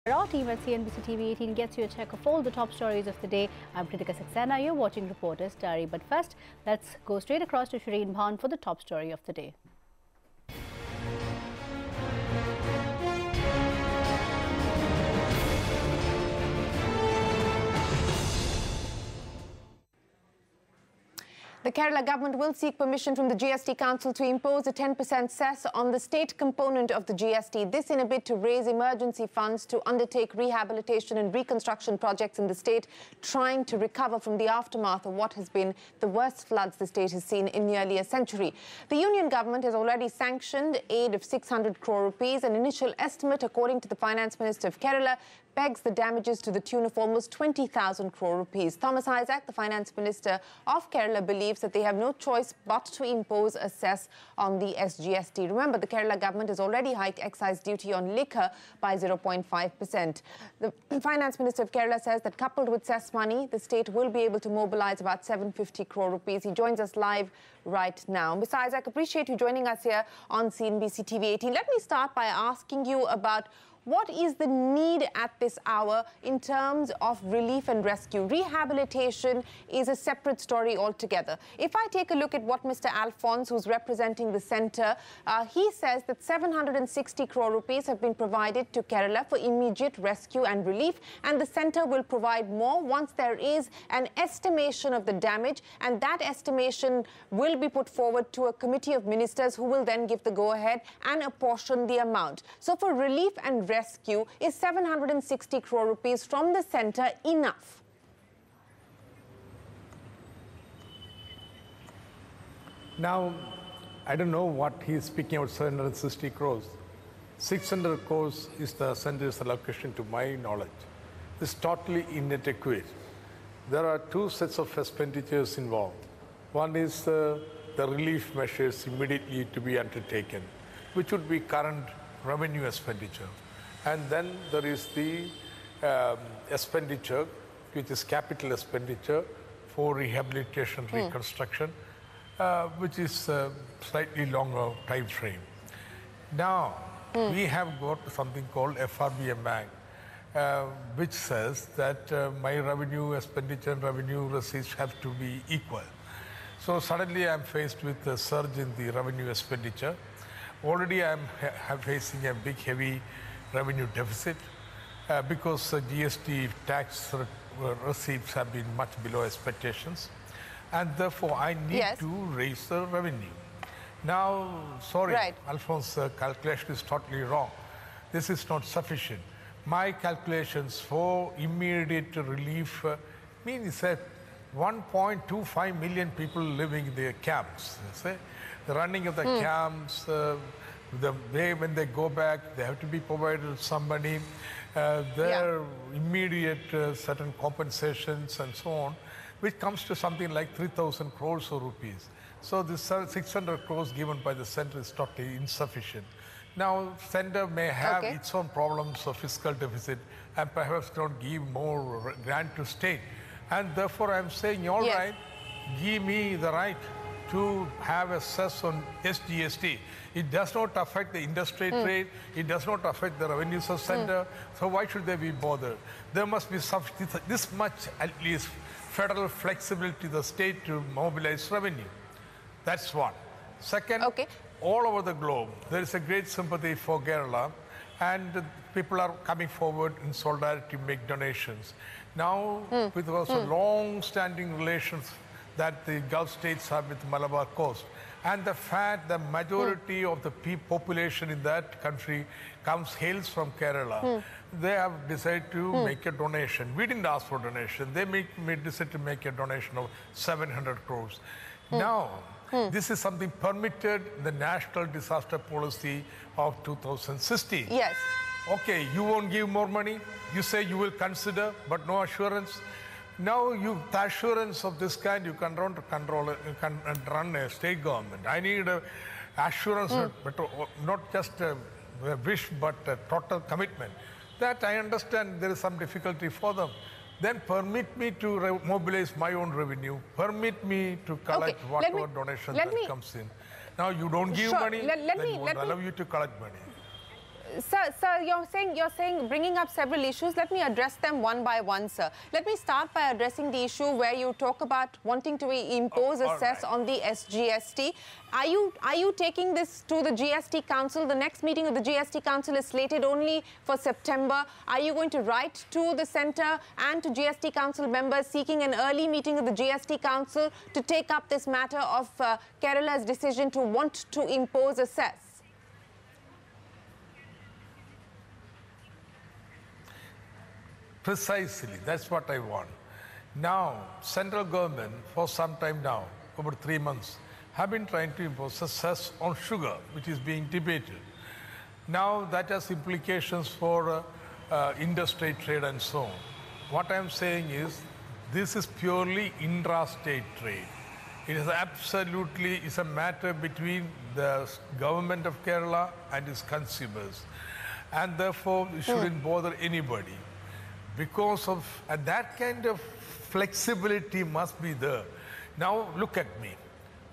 Our team at CNBC TV18 gets you a check of all the top stories of the day. I'm Kritika Saxena. You're watching Reporters Diary. But first, let's go straight across to Shireen Bhan for the top story of the day. The Kerala government will seek permission from the GST Council to impose a 10% cess on the state component of the GST. This in a bid to raise emergency funds to undertake rehabilitation and reconstruction projects in the state, trying to recover from the aftermath of what has been the worst floods the state has seen in nearly a century. The union government has already sanctioned aid of 600 crore rupees. An initial estimate, according to the Finance Minister of Kerala, pegs the damages to the tune of almost 20,000 crore rupees. Thomas Isaac, the Finance Minister of Kerala, believes that they have no choice but to impose a cess on the SGST. Remember, the Kerala government has already hiked excise duty on liquor by 0.5%. The Finance Minister of Kerala says that coupled with cess money, the state will be able to mobilize about 750 crore rupees. He joins us live right now. Mr. Isaac, appreciate you joining us here on CNBC TV18. Let me start by asking you about what is the need at this hour in terms of relief and rescue? Rehabilitation is a separate story altogether. If I take a look at what Mr. Alphonse, who's representing the centre, he says that 760 crore rupees have been provided to Kerala for immediate rescue and relief, and the centre will provide more once there is an estimation of the damage, and that estimation will be put forward to a committee of ministers who will then give the go-ahead and apportion the amount. So for relief and rescue, is 760 crore rupees from the centre enough? Now, I don't know what he is speaking about 760 crores. 600 crores is the centre's allocation to my knowledge. It's totally inadequate. There are two sets of expenditures involved. One is the relief measures immediately to be undertaken, which would be current revenue expenditure. And then there is the expenditure, which is capital expenditure for rehabilitation, reconstruction, which is a slightly longer time frame. Now, we have got something called FRBM Bank, which says that my revenue expenditure and revenue receipts have to be equal. So suddenly I'm faced with a surge in the revenue expenditure. Already I'm facing a big, heavy revenue deficit because GST tax receipts have been much below expectations, and therefore I need to raise the revenue. Now, sorry, Alphonse, calculation is totally wrong. This is not sufficient. My calculations for immediate relief means that 1.25 million people living in the camps. The running of the camps, the way when they go back, they have to be provided some money, their immediate certain compensations and so on, which comes to something like 3,000 crores of rupees. So this 600 crores given by the centre is totally insufficient. Now, centre may have its own problems of fiscal deficit and perhaps not give more grant to state. And therefore, I'm saying, all right, give me the right to have a cess on SGST. It does not affect the industry trade. It does not affect the revenues of centre. So why should they be bothered? There must be this much, at least, federal flexibility to the state to mobilize revenue. That's one. Second, all over the globe, there is a great sympathy for Kerala, and people are coming forward in solidarity to make donations. Now, with also long-standing relations that the Gulf states have with Malabar Coast, and the fact the majority of the population in that country hails from Kerala, they have decided to make a donation. We didn't ask for donation. They decided to make a donation of 700 crores. Now, this is something permitted in the National Disaster Policy of 2016. Yes. Okay, you won't give more money. You say you will consider, but no assurance. Now, the assurance of this kind, you can run a state government. I need assurance, but not just a wish, but a total commitment. That I understand there is some difficulty for them. Then permit me to mobilize my own revenue. Permit me to collect whatever donation that comes in. Now, you don't give money, then we won't allow you to collect money. Sir, you're saying bringing up several issues. Let me address them one by one, sir. Let me start by addressing the issue where you talk about wanting to impose a cess on the SGST. Are you taking this to the GST Council? The next meeting of the GST Council is slated only for September. Are you going to write to the centre and to GST Council members seeking an early meeting of the GST Council to take up this matter of Kerala's decision to want to impose a cess? Precisely, that's what I want. Now, central government, for some time now, over 3 months, have been trying to impose a cess on sugar, which is being debated. Now, that has implications for interstate trade and so on. What I'm saying is, this is purely intrastate trade. It is absolutely, it's a matter between the government of Kerala and its consumers. And therefore, it shouldn't bother anybody. Because of that kind of flexibility must be there. Now look at me.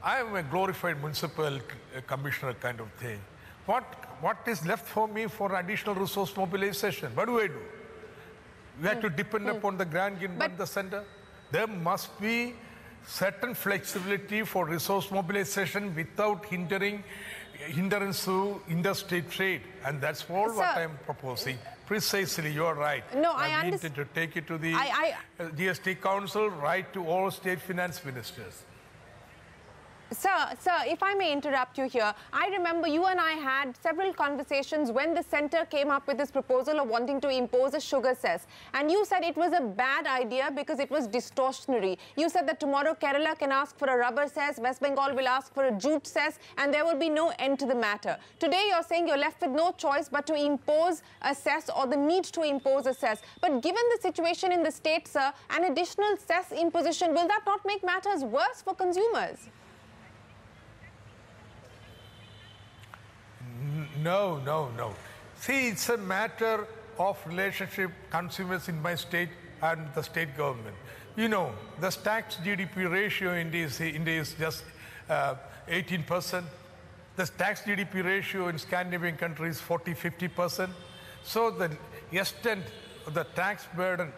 I am a glorified municipal commissioner kind of thing. What is left for me for additional resource mobilization? What do? We have to depend upon the grant given by the center. There must be certain flexibility for resource mobilization without hindrance to interstate trade. And that's all what I am proposing. Precisely, you are right. No, I intend to take it to the GST Council, right to all state finance ministers. Sir, if I may interrupt you here, I remember you and I had several conversations when the centre came up with this proposal of wanting to impose a sugar cess. And you said it was a bad idea because it was distortionary. You said that tomorrow Kerala can ask for a rubber cess, West Bengal will ask for a jute cess, and there will be no end to the matter. Today you're saying you're left with no choice but to impose a cess or the need to impose a cess. But given the situation in the state, sir, an additional cess imposition, will that not make matters worse for consumers? No. See, it's a matter of relationship consumers in my state and the state government. You know, the tax GDP ratio in India is just 18%. The tax GDP ratio in Scandinavian countries is 40–50%. So the extent of the tax burden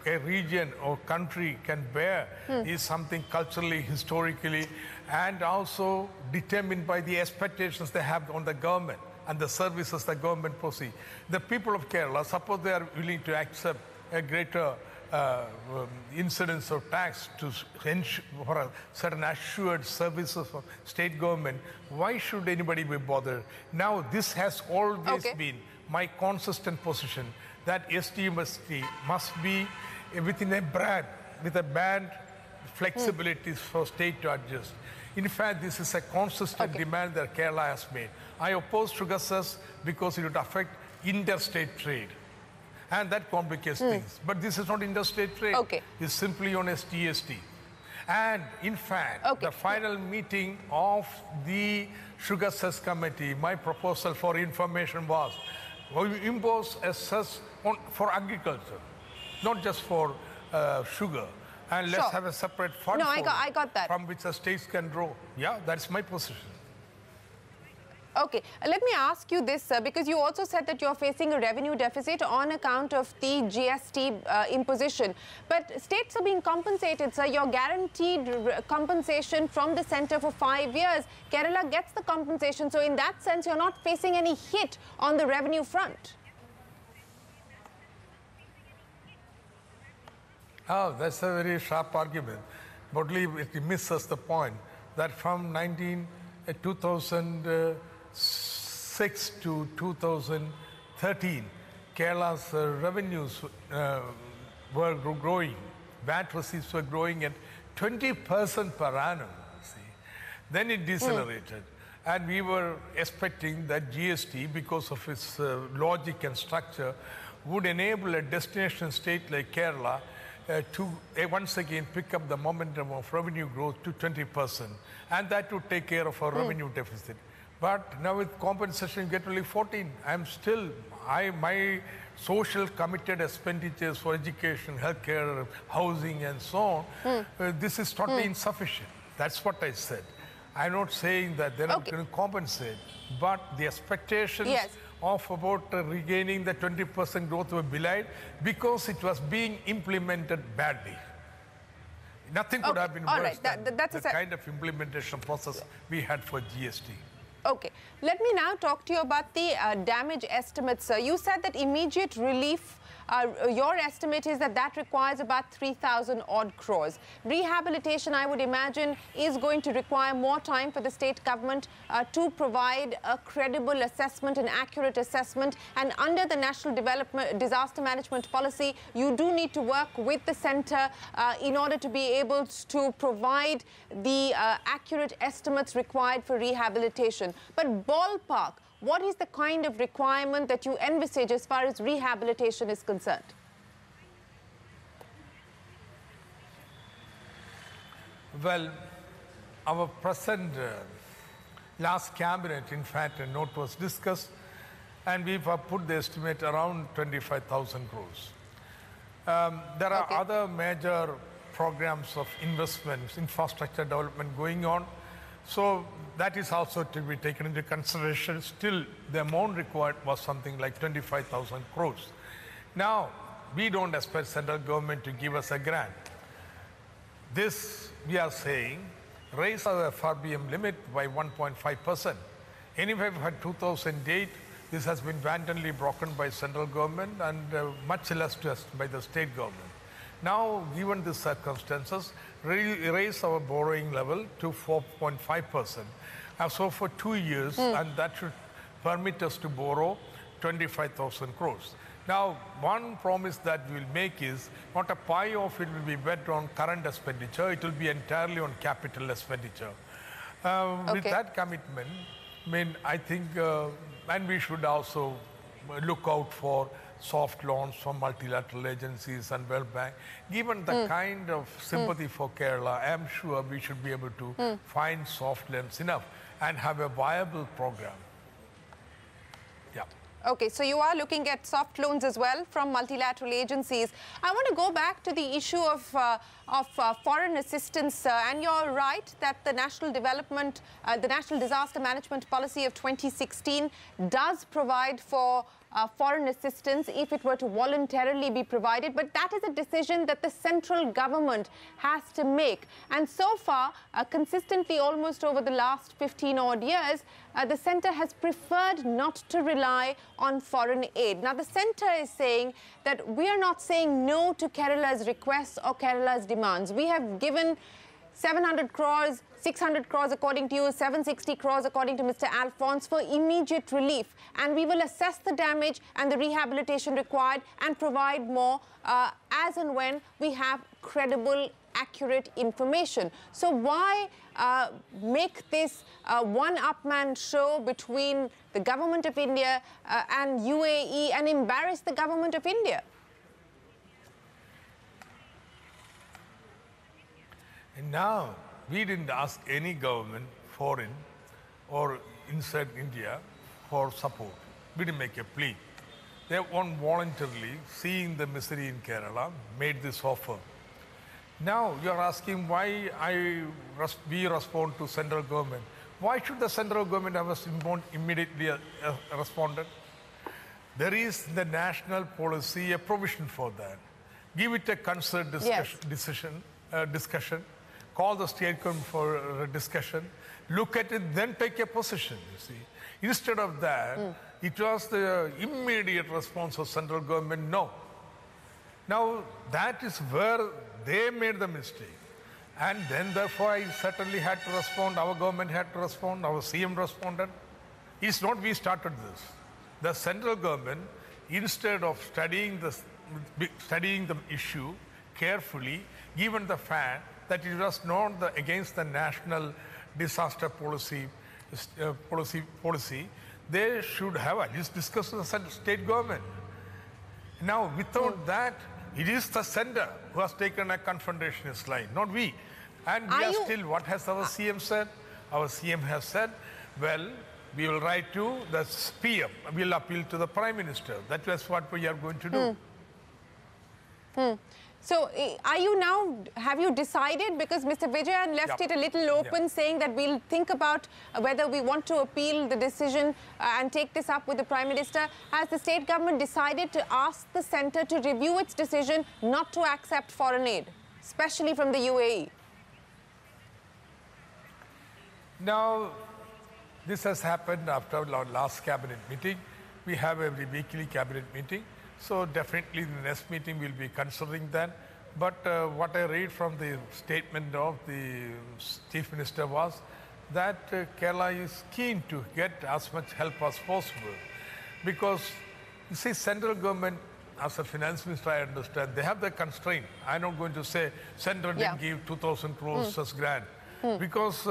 a region or country can bear is something culturally, historically, and also determined by the expectations they have on the government and the services the government proceeds. The people of Kerala, suppose they are willing to accept a greater incidence of tax to ensure for a certain assured services of state government, why should anybody be bothered? Now, this has always been my consistent position that STMST must be within a brand, with a band flexibilities for state to adjust. In fact, this is a consistent demand that Kerala has made. I oppose sugar cess because it would affect interstate trade. And that complicates things. But this is not interstate trade. It's simply on SGST. And in fact, the final meeting of the sugar cess committee, my proposal for information was, we impose a cess for agriculture, not just for sugar. And let's have a separate fund I got that. From which the states can draw. Yeah, that's my position. Okay, let me ask you this, sir, because you also said that you're facing a revenue deficit on account of the GST imposition. But states are being compensated, sir. You're guaranteed compensation from the centre for 5 years. Kerala gets the compensation. So in that sense, you're not facing any hit on the revenue front. Oh, that's a very sharp argument. But it misses the point that from 2006 to 2013, Kerala's revenues were growing. VAT receipts were growing at 20% per annum. See. Then it decelerated. And we were expecting that GST, because of its logic and structure, would enable a destination state like Kerala to once again pick up the momentum of revenue growth to 20%. And that would take care of our revenue deficit. But now with compensation, you get only 14. My social committed expenditures for education, healthcare, housing, and so on, this is totally insufficient. That's what I said. I'm not saying that they're not going to compensate, but the expectations of about regaining the 20% growth were belied because it was being implemented badly. Nothing could have been worse than the kind of implementation process we had for GST. Okay. Let me now talk to you about the damage estimates, sir. You said that immediate relief, your estimate is that requires about 3,000 odd crores. Rehabilitation, I would imagine, is going to require more time for the state government to provide a credible assessment, an accurate assessment. And under the National Disaster Management Policy, you do need to work with the centre in order to be able to provide the accurate estimates required for rehabilitation. But ballpark, what is the kind of requirement that you envisage as far as rehabilitation is concerned? Well, our present last cabinet, in fact, a note was discussed, and we've put the estimate around 25,000 crores. There are other major programs of investments, infrastructure development going on. So that is also to be taken into consideration. Still, the amount required was something like 25,000 crores. Now, we don't expect central government to give us a grant. This, we are saying, raise our FRBM limit by 1.5%. Anyway, for 2008, this has been wantonly broken by central government and much less by the state government. Now, given the circumstances, raise our borrowing level to 4.5%. So for 2 years, and that should permit us to borrow 25,000 crores. Now, one promise that we will make is not a pie of it will be bet on current expenditure, it will be entirely on capital expenditure. With that commitment, I think, and we should also look out for soft loans from multilateral agencies and World Bank. Given the kind of sympathy for Kerala, I am sure we should be able to find soft loans enough and have a viable program. Yeah. Okay, so you are looking at soft loans as well from multilateral agencies. I want to go back to the issue of foreign assistance, and you're right that the National Disaster Management Policy of 2016 does provide for foreign assistance if it were to voluntarily be provided, but that is a decision that the central government has to make. And so far, consistently almost over the last 15 odd years, the centre has preferred not to rely on foreign aid. Now, the centre is saying that we are not saying no to Kerala's requests or Kerala's demands. We have given 700 crores, 600 crores according to you, 760 crores according to Mr. Alphonse for immediate relief. And we will assess the damage and the rehabilitation required and provide more as and when we have credible, accurate information. So why make this one-up-man show between the government of India and UAE and embarrass the government of India? And now, we didn't ask any government, foreign or inside India, for support. We didn't make a plea. They voluntarily, seeing the misery in Kerala, made this offer. Now, you're asking why we respond to central government. Why should the central government have immediately responded? There is in the national policy a provision for that. Give it a concerted discussion. Call the state government for a discussion, look at it, then take a position, you see. Instead of that, it was the immediate response of central government, no. Now, that is where they made the mistake. And then, therefore, I certainly had to respond, our government had to respond, our CM responded. It's not we started this. The central government, instead of studying the issue carefully, given the fact that it was not against the national disaster policy, they should have at least discussed with the state government. Now, without that, it is the centre who has taken a confrontationist line, not we. And we are still, what has our CM said? Our CM has said, well, we will write to the PM, we will appeal to the Prime Minister. That is what we are going to do. So, are you now, have you decided, because Mr. Vijayan left it a little open, saying that we'll think about whether we want to appeal the decision and take this up with the Prime Minister. Has the state government decided to ask the centre to review its decision not to accept foreign aid, especially from the UAE? Now, this has happened after our last cabinet meeting. We have every weekly cabinet meeting. So definitely in the next meeting we'll be considering that. But what I read from the statement of the Chief Minister was that Kerala is keen to get as much help as possible. Because you see, central government, as a finance minister, I understand, they have the constraint. I'm not going to say central didn't give 2,000 crores as grant. Because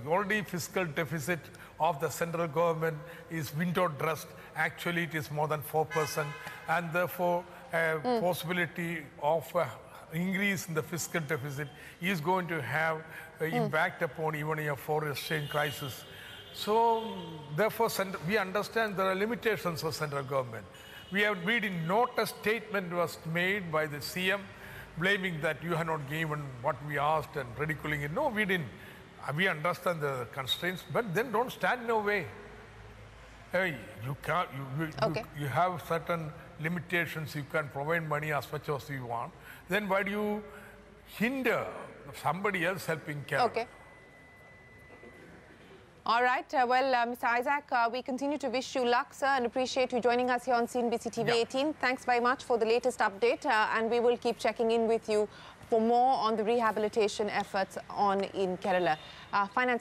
already fiscal deficit of the central government is window dressed. Actually, it is more than 4%, and therefore, possibility of increase in the fiscal deficit is going to have impact upon even a foreign exchange crisis. So, therefore, we understand there are limitations of central government. We did not a statement was made by the CM blaming that you have not given what we asked and ridiculing it. No, we didn't. We understand the constraints, but then don't stand in our way. Hey, you can't. You have certain limitations. You can provide money as much as you want. Then why do you hinder somebody else helping Kerala? Okay. All right. Mr. Isaac, we continue to wish you luck, sir, and appreciate you joining us here on CNBC TV18. Thanks very much for the latest update, and we will keep checking in with you for more on the rehabilitation efforts in Kerala. Finance